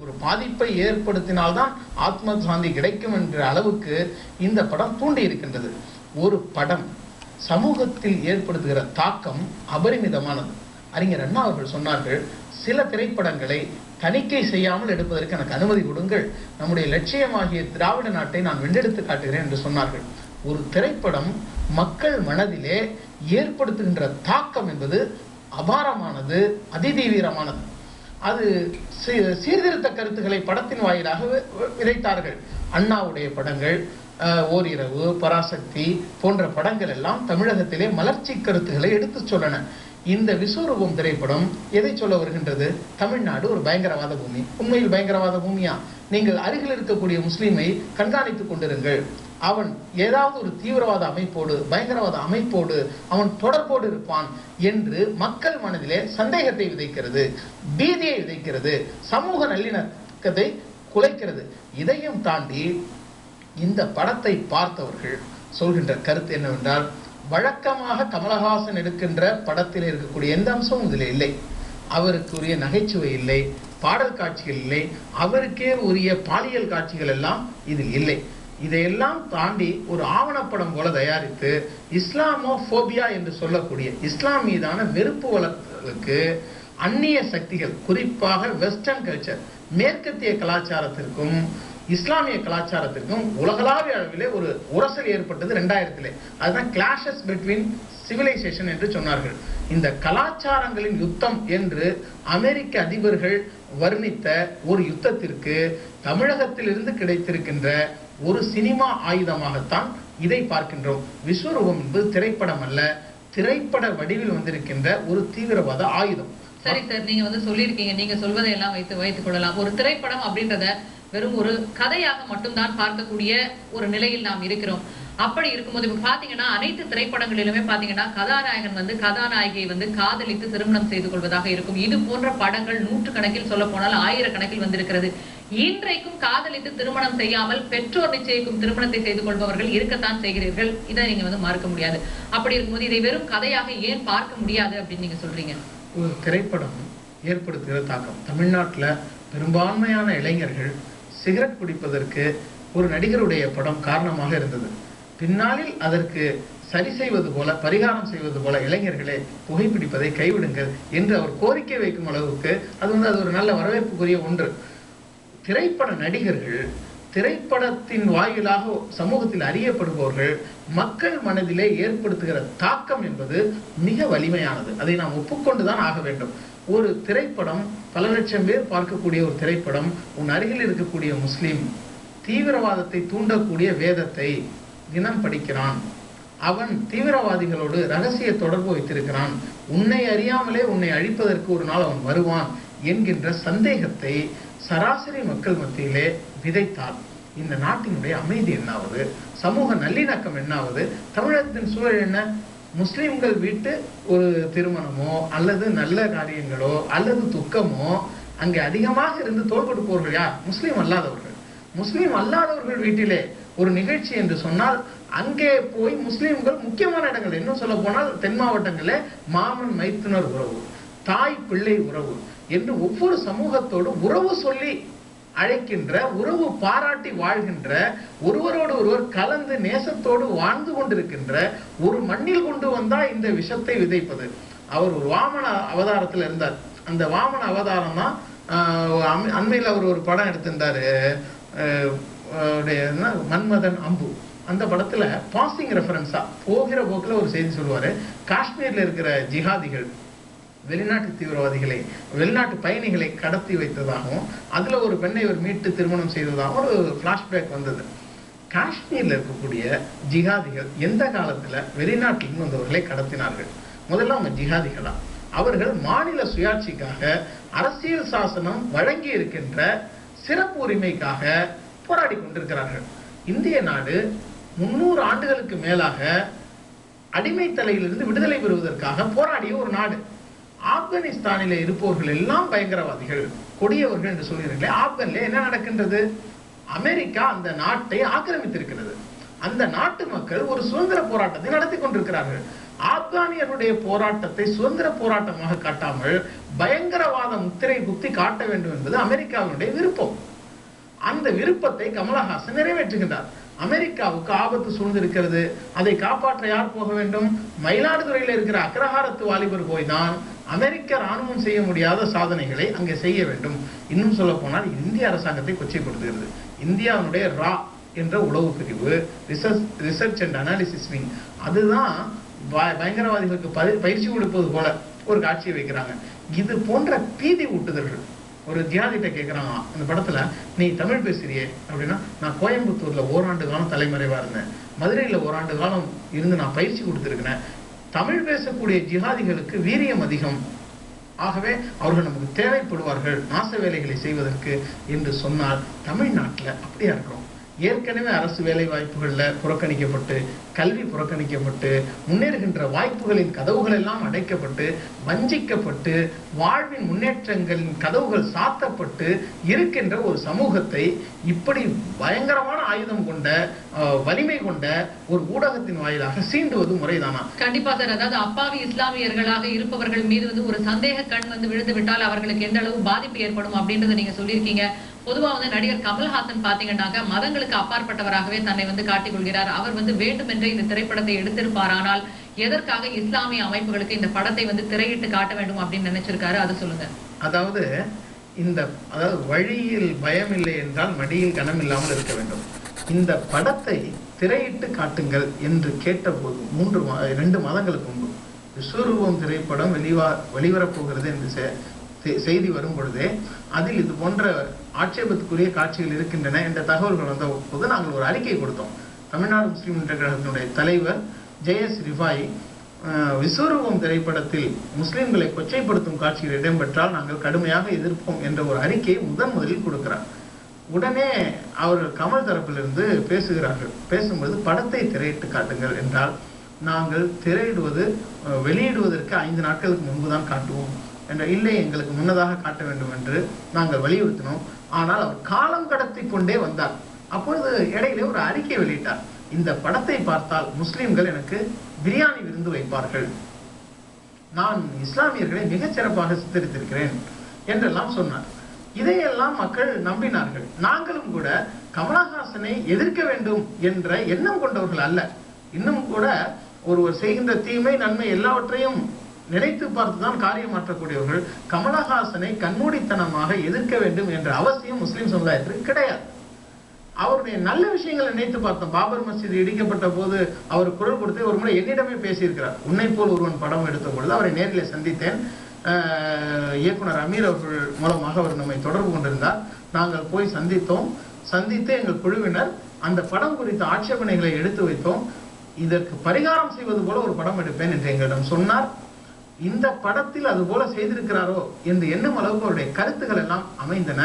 ஒரு பாதிப்பை ஏற்படுத்தினால்தான் ஆத்ம சாந்தி கிடைக்கும் என்ற அளவுக்கு இந்த படம் தூண்டி இருக்கின்றது. ஒரு படம் சமூகத்தில் ஏற்படுத்துகிற தாக்கம் அபரிமிதமானது. அறிஞர் அண்ணா அவர்கள் சொன்னார்கள், சில திரைப்படங்களை தணிக்கை செய்யாமல் எடுப்பதற்கு எனக்கு அனுமதி கொடுங்கள், நம்முடைய லட்சியமாகிய திராவிட நாட்டை நான் வென்றெடுத்து காட்டுகிறேன் என்று சொன்னார்கள். ஒரு திரைப்படம் மக்கள் மனதிலே ஏற்படுத்துகின்ற தாக்கம் என்பது அபாரமானது, அதிதீவிரமானது. அது சீர்திருத்த கருத்துக்களை படத்தின் வாயிலாக விதைத்தார்கள். அண்ணாவுடைய படங்கள், ஓரிரவு, பராசக்தி போன்ற படங்கள் எல்லாம் தமிழகத்திலே மலர்ச்சி கருத்துக்களை எடுத்து சொல்லன. இந்த விஸ்வரூபம் திரைப்படம் எதை சொல்ல வருகின்றது? தமிழ்நாடு ஒரு பயங்கரவாத பூமி. உண்மையில் பயங்கரவாத பூமியா? நீங்கள் அருகில் இருக்கக்கூடிய முஸ்லீமை கண்காணித்துக் கொண்டிருங்கள், அவன் ஏதாவது ஒரு தீவிரவாத அமைப்போடு, பயங்கரவாத அமைப்போடு அவன் தொடர்போடு இருப்பான் என்று மக்கள் மனதிலே சந்தேகத்தை விதைக்கிறது, பீதியை விதைக்கிறது, சமூக நல்லிணக்கத்தை குலைக்கிறது. இதையும் தாண்டி இந்த படத்தை பார்த்தவர்கள் சொல்கின்ற கருத்து என்னவென்றால், வழக்கமாக கமலஹாசன் எடுக்கின்ற படத்தில் இருக்கக்கூடிய எந்த அம்சமும் இதில் இல்லை. அவருக்கு உரிய நகைச்சுவை இல்லை, பாடல் காட்சிகள் இல்லை, அவருக்கே உரிய பாலியல் காட்சிகள் எல்லாம் இதில் இல்லை. இதையெல்லாம் தாண்டி ஒரு ஆவணப்படம் போல தயாரித்து இஸ்லாமோபோபியா என்று சொல்லக்கூடிய இஸ்லாம் மீதான வெறுப்பு வளர்ப்புகளுக்கு அந்நிய சக்திகள், குறிப்பாக வெஸ்டர்ன் கல்ச்சர், மேற்கத்திய கலாச்சாரத்திற்கும் இஸ்லாமிய கலாச்சாரத்திற்கும் உலகளாவிய அளவிலே ஒரு உரசல் ஏற்பட்டது 2000. அதுதான் கிளாஷஸ் பிட்வீன் சிவிலைசேஷன் என்று சொன்னார்கள். இந்த கலாச்சாரங்களின் யுத்தம் என்று அமெரிக்க அதிபர்கள் வர்ணித்த ஒரு யுத்தத்திற்கு தமிழகத்திலிருந்து கிடைத்திருக்கின்ற ஒரு சினிமா ஆயுதமாகத்தான் இதை பார்க்கின்றோம். விஸ்வரூபம் என்பது திரைப்படம் அல்ல, திரைப்பட வடிவில் வந்திருக்கின்ற ஒரு தீவிரவாத ஆயுதம். சரி சார், நீங்க சொல்லியிருக்கீங்க, நீங்க சொல்வதை எல்லாம் வைத்துக் கொள்ளலாம். ஒரு திரைப்படம் அப்படின்றத வெறும் ஒரு கதையாக மட்டும்தான் பார்க்கக்கூடிய ஒரு நிலையில் நாம் இருக்கிறோம். அப்படி இருக்கும்போது இப்ப பாத்தீங்கன்னா அனைத்து திரைப்படங்களிலுமே பாத்தீங்கன்னா கதாநாயகன் கதாநாயகியை காதலித்து திருமணம் செய்து கொள்வதாக இருக்கும். இது போன்ற படங்கள் 100 கணக்கில் சொல்ல போனால் 1000 கணக்கில் வந்திருக்கிறது. இன்றைக்கும் காதலித்து திருமணம் செய்யாமல் பெற்றோர் நிச்சயிக்கும் திருமணத்தை செய்து கொள்பவர்கள் இருக்கத்தான் செய்கிறீர்கள். இதை நீங்க மறுக்க முடியாது. அப்படி இருக்கும்போது இதை வெறும் கதையாக ஏன் பார்க்க முடியாது அப்படின்னு நீங்க சொல்றீங்க? ஒரு திரைப்படம் ஏற்படுத்துகிற தாக்கம், தமிழ்நாட்டில் பெரும்பான்மையான இளைஞர்கள் சிகரெட் குடிப்பதற்கு ஒரு நடிகருடைய படம் காரணமாக இருந்தது. பின்னாளில் அதற்கு சரி செய்வது போல, பரிகாரம் செய்வது போல, இளைஞர்களே புகைப்பிடிப்பதை கைவிடுங்கள் என்று அவர் கோரிக்கை வைக்கும் அளவுக்கு அது ஒரு நல்ல வரவேற்புக்குரிய ஒன்று. திரைப்பட நடிகர்கள், திரைப்படத்தின் வாயிலாக சமூகத்தில் அறியப்படுபவர்கள் மக்கள் மனதிலே ஏற்படுத்துகிற தாக்கம் என்பது மிக வலிமையானது. அதை நாம் ஒப்புக்கொண்டுதான் ஆக வேண்டும். ஒரு திரைப்படம், பல லட்சம் பேர் பார்க்கக்கூடிய ஒரு திரைப்படம், உன் அருகில் இருக்கக்கூடிய முஸ்லீம் தீவிரவாதத்தை தூண்டக்கூடிய வேதத்தை தினம் படிக்கிறான், அவன் தீவிரவாதிகளோடு ரகசிய தொடர்பு வைத்திருக்கிறான், உன்னை அறியாமலே உன்னை அழிப்பதற்கு ஒரு நாள் அவன் வருவான் என்கின்ற சந்தேகத்தை சராசரி மக்கள் மத்தியிலே விதைத்தால் இந்த நாட்டினுடைய அமைதி என்னாவது, சமூக நல்லிணக்கம் என்னாவது? தமிழகத்தின் சூழல் என்ன? முஸ்லிம்கள் வீட்டு ஒரு திருமணமோ அல்லது நல்ல காரியங்களோ அல்லது துக்கமோ அங்கே அதிகமாக இருந்து தோள் கொடுப்பவர்கள் யார்? முஸ்லீம் அல்லாதவர்கள். முஸ்லீம் அல்லாதவர்கள் வீட்டிலே ஒரு நிகழ்ச்சி என்று சொன்னால் அங்கே போய் முஸ்லீம்கள் முக்கியமான இடங்கள், இன்னும் சொல்ல போனால் தென் மாவட்டங்களில் மாமன் மைத்துனர் உறவு, தாய் பிள்ளை உறவு என்று ஒவ்வொரு சமூகத்தோடும் உறவு சொல்லி அழைக்கின்ற, உறவு பாராட்டி வாழ்கின்ற, ஒருவரோடு ஒருவர் கலந்து நேசத்தோடு வாழ்ந்து கொண்டிருக்கின்ற ஒரு மண்ணில் கொண்டு வந்தா இந்த விஷத்தை விதைப்பது. அவர் ஒரு வாமன அவதாரத்தில் இருந்தார். அந்த வாமன அவதாரம் தான் அண்மையில் அவர் ஒரு படம் எடுத்திருந்தாரு, மன்மதன் அம்பு. அந்த படத்துல பாசிங் ரெஃபரன்ஸா போகிற போக்கில் ஒரு செய்தி சொல்லுவாரு, காஷ்மீர்ல இருக்கிற ஜிஹாதிகள் வெளிநாட்டு தீவிரவாதிகளை, வெளிநாட்டு பயணிகளை கடத்தி வைத்ததாகவும் அதுல ஒரு பெண்ணை ஒரு மீட்டு திருமணம் செய்ததாகவும் ஒரு பிளாஷ்பேக் வந்தது. காஷ்மீர்ல இருக்கக்கூடிய ஜிஹாதிகள் எந்த காலத்துல வெளிநாட்டில் வந்தவர்களை கடத்தினார்கள்? முதல்ல அவங்க ஜிஹாதிகளா? அவர்கள் மாநில சுயாட்சிக்காக, அரசியல் சாசனம் வழங்கி இருக்கின்ற சிறப்பு உரிமைக்காக போராடி கொண்டிருக்கிறார்கள். இந்திய நாடு 300 ஆண்டுகளுக்கு மேலாக அடிமை தலையிலிருந்து விடுதலை பெறுவதற்காக போராடிய ஒரு நாடு. ஆப்கானிஸ்தானிலே இருப்பவர்கள் எல்லாம் பயங்கரவாதிகள், கொடியவர்கள் என்று சொல்கிறீர்களே, ஆப்கானிலே என்ன நடக்கின்றது? அமெரிக்கா அந்த நாட்டை ஆக்கிரமித்திருக்கிறது. அந்த நாட்டு மக்கள் ஒரு சுதந்திர போராட்டத்தை நடத்தி கொண்டிருக்கிறார்கள். ஆப்கானியருடைய போராட்டத்தை சுதந்திர போராட்டமாக காட்டாமல் பயங்கரவாத முத்திரை குத்தி காட்ட வேண்டும் என்பது அமெரிக்காவினுடைய விருப்பம். அந்த விருப்பத்தை கமலஹாசன் நிறைவேற்றுகின்றார். அமெரிக்காவுக்கு ஆபத்து சூழ்ந்திருக்கிறது, அதை காப்பாற்ற யார் போக வேண்டும்? மயிலாடுதுறையில் இருக்கிற அக்ரஹாரத்து வாலிபர் போய்தான் அமெரிக்க ராணுவம் செய்ய முடியாத சாதனைகளை அங்கே செய்ய வேண்டும். இன்னும் சொல்ல போனால் இந்திய அரசாங்கத்தை கொச்சைப்படுத்துகிறது. இந்தியாவுடைய ரா என்ற உளவு பிரிவு, ரிசர்ச் அண்ட் அனாலிசிஸ் விங், அதுதான் பயங்கரவாதிகளுக்கு பயிற்சி கொடுப்பது போல ஒரு காட்சியை வைக்கிறாங்க. இது போன்ற பீதி ஊட்டுதல்கள். ஒரு ஜியாதிட்ட கேட்குறாங்க அந்த படத்துல, நீ தமிழ் பேசுறியே அப்படின்னா, நான் கோயம்புத்தூர்ல ஓராண்டு காலம் தலைமறைவா இருந்தேன், மதுரையில ஓராண்டு காலம் இருந்து நான் பயிற்சி கொடுத்துருக்கிறேன். தமிழ் பேசக்கூடிய ஜிஹாதிகளுக்கு வீரியம் அதிகம், ஆகவே அவர்கள் நமக்கு தேவைப்படுவார்கள் நாச வேலைகளை செய்வதற்கு என்று சொன்னால், தமிழ்நாட்டில் அப்படியா இருக்கிறோம்? ஏற்கனவே அரசு வேலை வாய்ப்புகள்ல புறக்கணிக்கப்பட்டு, கல்வி புறக்கணிக்கப்பட்டு, முன்னேறுகின்ற வாய்ப்புகளின் கதவுகள் எல்லாம் அடைக்கப்பட்டு, வஞ்சிக்கப்பட்டு, வாழ்வின் முன்னேற்றங்களின் கதவுகள் சாத்தப்பட்டு இருக்கின்ற ஒரு சமூகத்தை இப்படி பயங்கரமான ஆயுதம் கொண்ட வலிமை கொண்ட ஒரு ஊடகத்தின் வாயிலாக சீண்டுவது முறைதானா? கண்டிப்பா சார். அதாவது அப்பாவி இஸ்லாமியர்களாக இருப்பவர்கள் மீது ஒரு சந்தேக கண் விழுந்து விட்டால் அவர்களுக்கு எந்த அளவு பாதிப்பு ஏற்படும் அப்படின்றத நீங்க சொல்லியிருக்கீங்க. பொதுவா நடிகர் கமல்ஹாசன் பாத்தீங்கன்னாக்க மதங்களுக்கு அப்பாற்பட்டவராகவே தன்னை காட்டிக் கொள்கிறார். அவர் வேண்டுமென்றே இந்த திரைப்படத்தை எடுத்திருப்பார், ஆனால் எதற்காக இஸ்லாமிய அமைப்புகளுக்கு இந்த படத்தை திரையிட்டு காட்ட வேண்டும் அப்படின்னு நினைச்சிருக்காரு, அது சொல்லுங்க. அதாவது வழியில் பயம் இல்லை என்றால் மடியில் கனம் இல்லாமல் இருக்க வேண்டும். இந்த படத்தை திரையிட்டு காட்டுங்கள் என்று கேட்டபோது 2 மாதங்களுக்கு முன்பு விஸ்வரூபம் திரைப்படம் வெளிவரப்போகிறது என்று செய்தி வரும் பொழுதே அதில் இது போன்ற ஆட்சேபத்துக்குரிய காட்சிகள் இருக்கின்றன என்ற தகவல்கள் வந்த போது நாங்கள் ஒரு அறிக்கை கொடுத்தோம். தமிழ்நாடு முஸ்லிம் முன்னேற்ற கழகத்தினுடைய தலைவர் ஜெயஸ் ரிஃபாய் விஸ்வரூபம் திரைப்படத்தில் முஸ்லிம்களை கொச்சைப்படுத்தும் காட்சிகள் இடம்பெற்றால் நாங்கள் கடுமையாக எதிர்ப்போம் என்ற ஒரு அறிக்கையை முதலில் கொடுக்கிறார். உடனே அவர்கள் கமல் தரப்பிலிருந்து பேசுகிறார்கள். பேசும்போது படத்தை திரையிட்டு காட்டுங்கள் என்றால், நாங்கள் வெளியிடுவதற்கு 5 நாட்களுக்கு முன்புதான் காட்டுவோம் என்ற, இல்லை எங்களுக்கு முன்னதாக காட்ட வேண்டும் என்று நாங்கள் வலியுறுத்தினோம். ஆனால் அவர் காலம் கடத்தி கொண்டே வந்தார். அப்பொழுது இடையிலே ஒரு அறிக்கை வெளியிட்டார். இந்த படத்தை பார்த்தால் முஸ்லிம்கள் எனக்கு பிரியாணி விருந்து வைப்பார்கள், நான் இஸ்லாமியர்களை மிகச் சிறப்பாக சித்தரித்திருக்கிறேன் என்றெல்லாம் சொன்னார். இதையெல்லாம் மக்கள் நம்பினார்கள். நாங்களும் கூட கமலஹாசனை எதிர்க்க வேண்டும் என்ற எண்ணம் கொண்டவர்கள் அல்ல. இன்னும் கூட ஒருவர் செய்கின்ற தீமை நன்மை எல்லாவற்றையும் நினைத்து பார்த்துதான் காரியம் மாற்றக்கூடியவர்கள். கமலஹாசனை கண்மூடித்தனமாக எதிர்க்க வேண்டும் என்ற அவசியம் முஸ்லிம் சமுதாயத்திற்கு கிடையாது. அவருடைய நல்ல விஷயங்களை நினைத்து பார்த்தோம். பாபர் மஸ்ஜித் இடிக்கப்பட்ட போது அவர் குரல் கொடுத்து ஒரு முறை என்னிடமே பேசியிருக்கிறார். உன்னை போல் ஒருவன் படம் எடுத்த பொழுது அவரை நேரில் சந்தித்தேன். இயக்குனர் அமீர் அவர்கள் மூலமாக அவர் நம்மை தொடர்பு கொண்டிருந்தார். நாங்கள் போய் சந்தித்து எங்கள் குழுவினர் அந்த படம் குறித்த ஆட்சேபனைகளை எடுத்து வைத்தோம். இதற்கு பரிகாரம் செய்வது போல ஒரு படம் எடுப்பேன் என்று எங்களிடம் சொன்னார். இந்த படத்தில் அது போல செய்திருக்கிறாரோ என்று எண்ணும் அளவுக்கு அவருடைய கருத்துக்கள் எல்லாம் அமைந்தன.